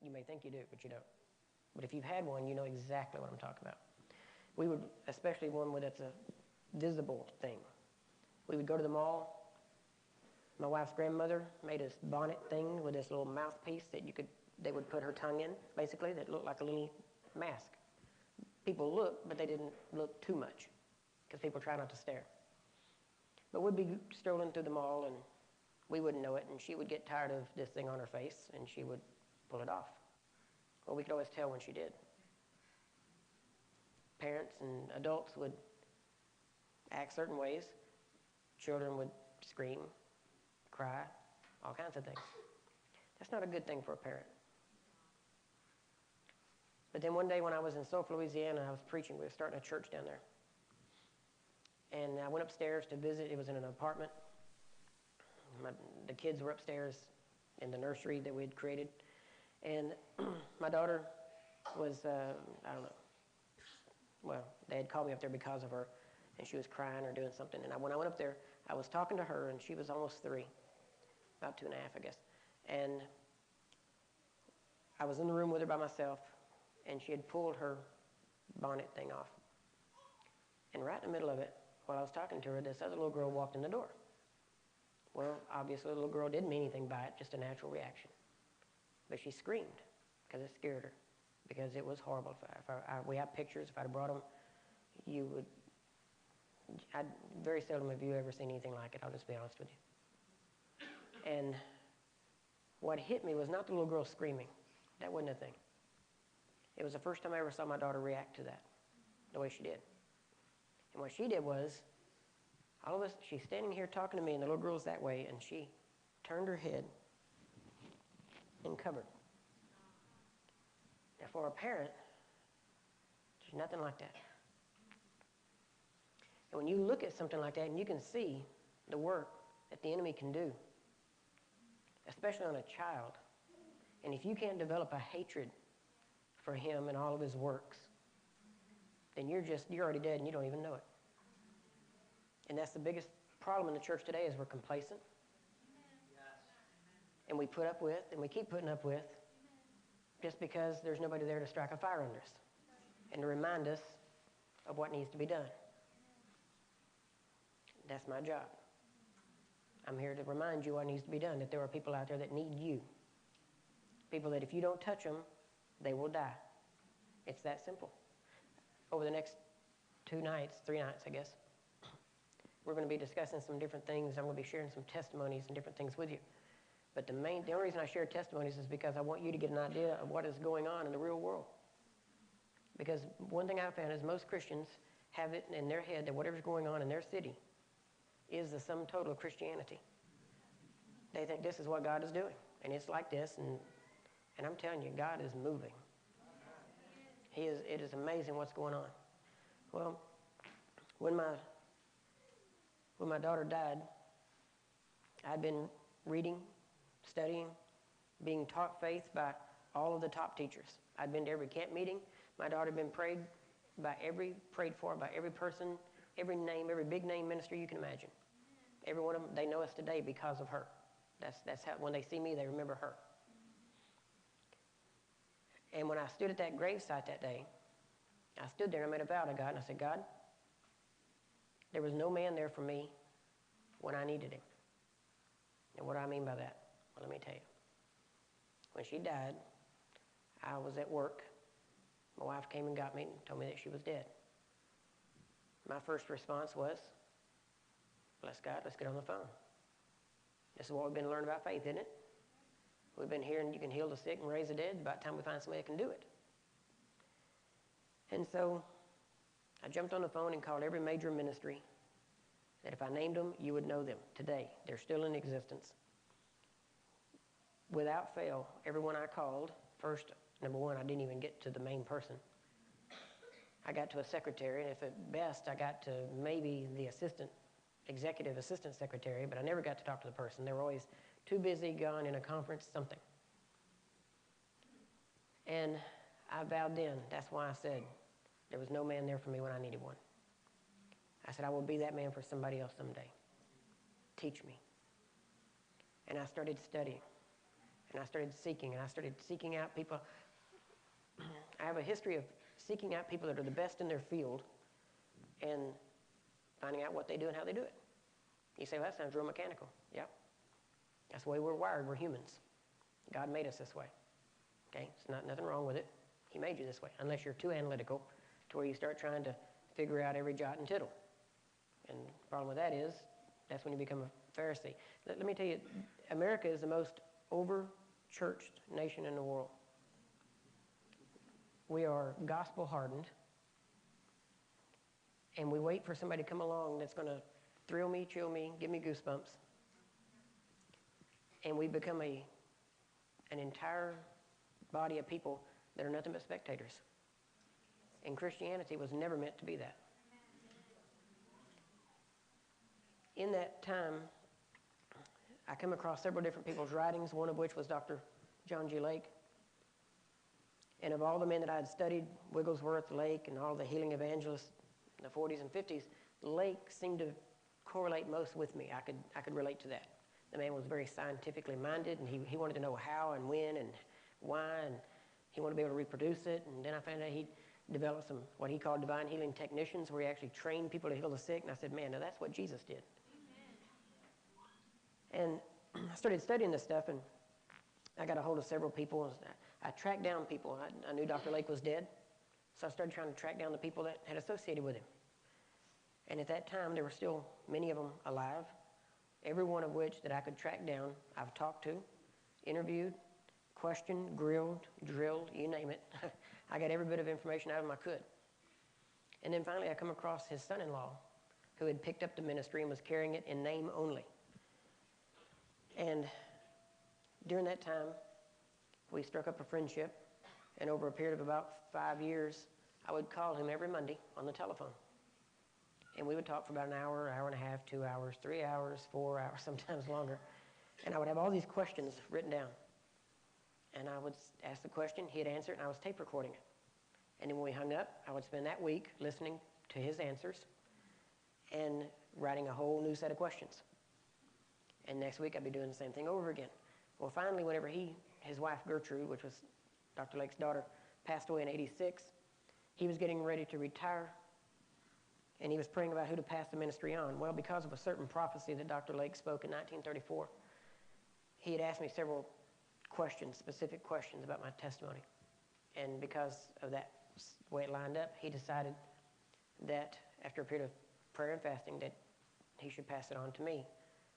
You may think you do, but you don't. But if you've had one, you know exactly what I'm talking about. We would, especially one where that's a visible thing. We would go to the mall. My wife's grandmother made this bonnet thing with this little mouthpiece that they would put her tongue in, basically, that looked like a little mask. People looked, but they didn't look too much because people try not to stare. But we'd be strolling through the mall and we wouldn't know it, and she would get tired of this thing on her face and she would pull it off. Well, we could always tell when she did. Parents and adults would act certain ways. Children would scream, cry, all kinds of things. That's not a good thing for a parent. But then one day when I was in Sulphur, Louisiana, I was preaching. We were starting a church down there. And I went upstairs to visit. It was in an apartment. The kids were upstairs in the nursery that we had created. And my daughter was, I don't know, well, they had called me up there because of her, and she was crying or doing something. And when I went up there, I was talking to her, and she was almost 3, about 2.5, I guess. And I was in the room with her by myself, and she had pulled her bonnet thing off. And right in the middle of it, while I was talking to her, this other little girl walked in the door. Well, obviously, the little girl didn't mean anything by it, just a natural reaction. But she screamed because it scared her, because it was horrible. We have pictures. If I'd have brought them, you would. Very seldom have you ever seen anything like it. I'll just be honest with you. And what hit me was not the little girl screaming. That wasn't a thing. It was the first time I ever saw my daughter react to that, the way she did. And what she did was, all of us, she's standing here talking to me, and the little girl's that way, and she turned her head and covered. Now, for a parent, there's nothing like that. And when you look at something like that, and you can see the work that the enemy can do, especially on a child, and if you can't develop a hatred for him and all of his works, then you're already dead and you don't even know it. And that's the biggest problem in the church today, is we're complacent. Yes. And we put up with, and we keep putting up with, just because there's nobody there to strike a fire under us and to remind us of what needs to be done. That's my job. I'm here to remind you what needs to be done, that there are people out there that need you. People that if you don't touch them, they will die. It's that simple. Over the next 3 nights, I guess, we're going to be discussing some different things. I'm going to be sharing some testimonies and different things with you. But the only reason I share testimonies is because I want you to get an idea of what is going on in the real world. Because one thing I've found is most Christians have it in their head that whatever's going on in their city is the sum total of Christianity. They think this is what God is doing, and it's like this, and I'm telling you, God is moving. It is amazing what's going on. Well, when my daughter died, I'd been reading, studying, being taught faith by all of the top teachers. I'd been to every camp meeting. My daughter had been prayed for by every person, every big name ministry you can imagine. Every one of them, they know us today because of her. That's how, when they see me, they remember her. And when I stood at that gravesite that day, I stood there and I made a vow to God, and I said, God, there was no man there for me when I needed him. And what do I mean by that? Well, let me tell you. When she died, I was at work. My wife came and got me and told me that she was dead. My first response was, bless God, let's get on the phone. This is what we've been learning about faith, isn't it? We've been hearing you can heal the sick and raise the dead. About time we find somebody that can do it. And so I jumped on the phone and called every major ministry that if I named them, you would know them today. They're still in existence. Without fail, everyone I called, first, number one, I didn't even get to the main person. I got to a secretary, and if at best I got to maybe the executive assistant secretary, but I never got to talk to the person. They were always too busy, gone in a conference, something. And I vowed then, that's why I said, there was no man there for me when I needed one. I said, I will be that man for somebody else someday. Teach me. And I started studying. And I started seeking out people. I have a history of seeking out people that are the best in their field and finding out what they do and how they do it. You say, well, that sounds real mechanical. Yeah. That's the way we're wired. We're humans. God made us this way. Okay? It's nothing wrong with it. He made you this way, unless you're too analytical to where you start trying to figure out every jot and tittle. And the problem with that is, that's when you become a Pharisee. Let me tell you, America is the most over-churched nation in the world. We are gospel hardened, and we wait for somebody to come along that's going to thrill me, chill me, give me goosebumps. And we become an entire body of people that are nothing but spectators. And Christianity was never meant to be that. In that time, I come across several different people's writings, one of which was Dr. John G. Lake. And of all the men that I had studied, Wigglesworth, Lake, and all the healing evangelists in the 40s and 50s, Lake seemed to correlate most with me. I could relate to that. The man was very scientifically minded, and he wanted to know how and when and why, and he wanted to be able to reproduce it. And then I found out he developed some, what he called divine healing technicians, where he actually trained people to heal the sick. And I said, man, now that's what Jesus did. And I started studying this stuff, and I got a hold of several people. I tracked down people. I knew Dr. Lake was dead, so I started trying to track down the people that had associated with him. And at that time, there were still many of them alive, every one of which that I could track down, I've talked to, interviewed, questioned, grilled, drilled, you name it. I got every bit of information out of them I could. And then finally, I come across his son-in-law, who had picked up the ministry and was carrying it in name only. And during that time, we struck up a friendship, and over a period of about 5 years, I would call him every Monday on the telephone. And we would talk for about an hour, hour and a half, 2 hours, 3 hours, 4 hours, sometimes longer. And I would have all these questions written down. And I would ask the question, he'd answer it, and I was tape recording it. And then when we hung up, I would spend that week listening to his answers and writing a whole new set of questions. And next week, I'd be doing the same thing over again. Well, finally, whenever his wife Gertrude, which was Dr. Lake's daughter, passed away in '86, he was getting ready to retire, and he was praying about who to pass the ministry on. Well, because of a certain prophecy that Dr. Lake spoke in 1934, he had asked me several questions, specific questions about my testimony. And because of that way it lined up, he decided that after a period of prayer and fasting that he should pass it on to me.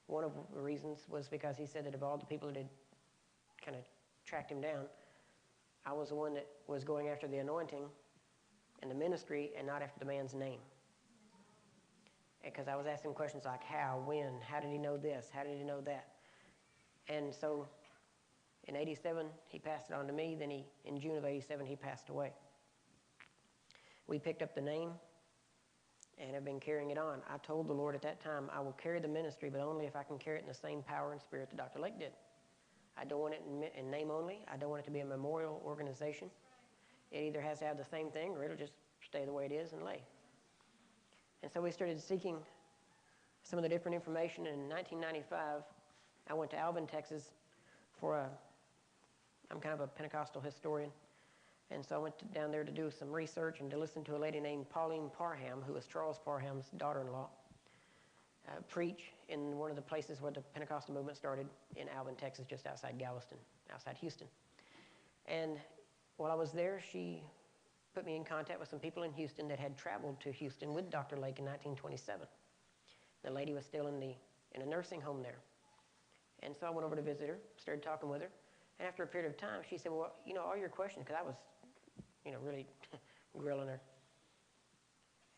One of the reasons was because he said that of all the people that had kind of tracked him down, I was the one that was going after the anointing and the ministry and not after the man's name. Because I was asking questions like how, when, how did he know this, how did he know that? And so in '87, he passed it on to me. Then in June of '87, he passed away. We picked up the name and have been carrying it on. I told the Lord at that time, I will carry the ministry, but only if I can carry it in the same power and spirit that Dr. Lake did. I don't want it in name only. I don't want it to be a memorial organization. It either has to have the same thing or it'll just stay the way it is and lay. And so we started seeking some of the different information. In 1995, I went to Alvin, Texas I'm kind of a Pentecostal historian. And so I went down there to do some research and to listen to a lady named Pauline Parham, who was Charles Parham's daughter-in-law, preach in one of the places where the Pentecostal movement started in Alvin, Texas, just outside Galveston, outside Houston. And while I was there, she put me in contact with some people in Houston that had traveled to Houston with Dr. Lake in 1927. The lady was still in a nursing home there. And so I went over to visit her, started talking with her. And after a period of time, she said, well, all your questions, because I was, really grilling her.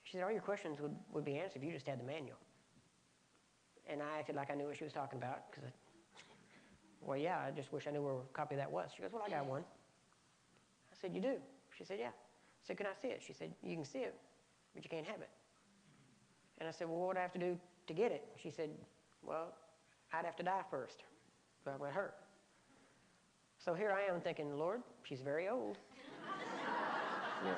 She said, all your questions would be answered if you just had the manual. And I acted like I knew what she was talking about, because, well, yeah, I just wish I knew where a copy of that was. She goes, well, I got one. I said, you do? She said, yeah. I said, can I see it? She said, you can see it, but you can't have it. And I said, well, what would I have to do to get it? She said, well, I'd have to die first, but with her. So here I am thinking, Lord, she's very old. Yeah.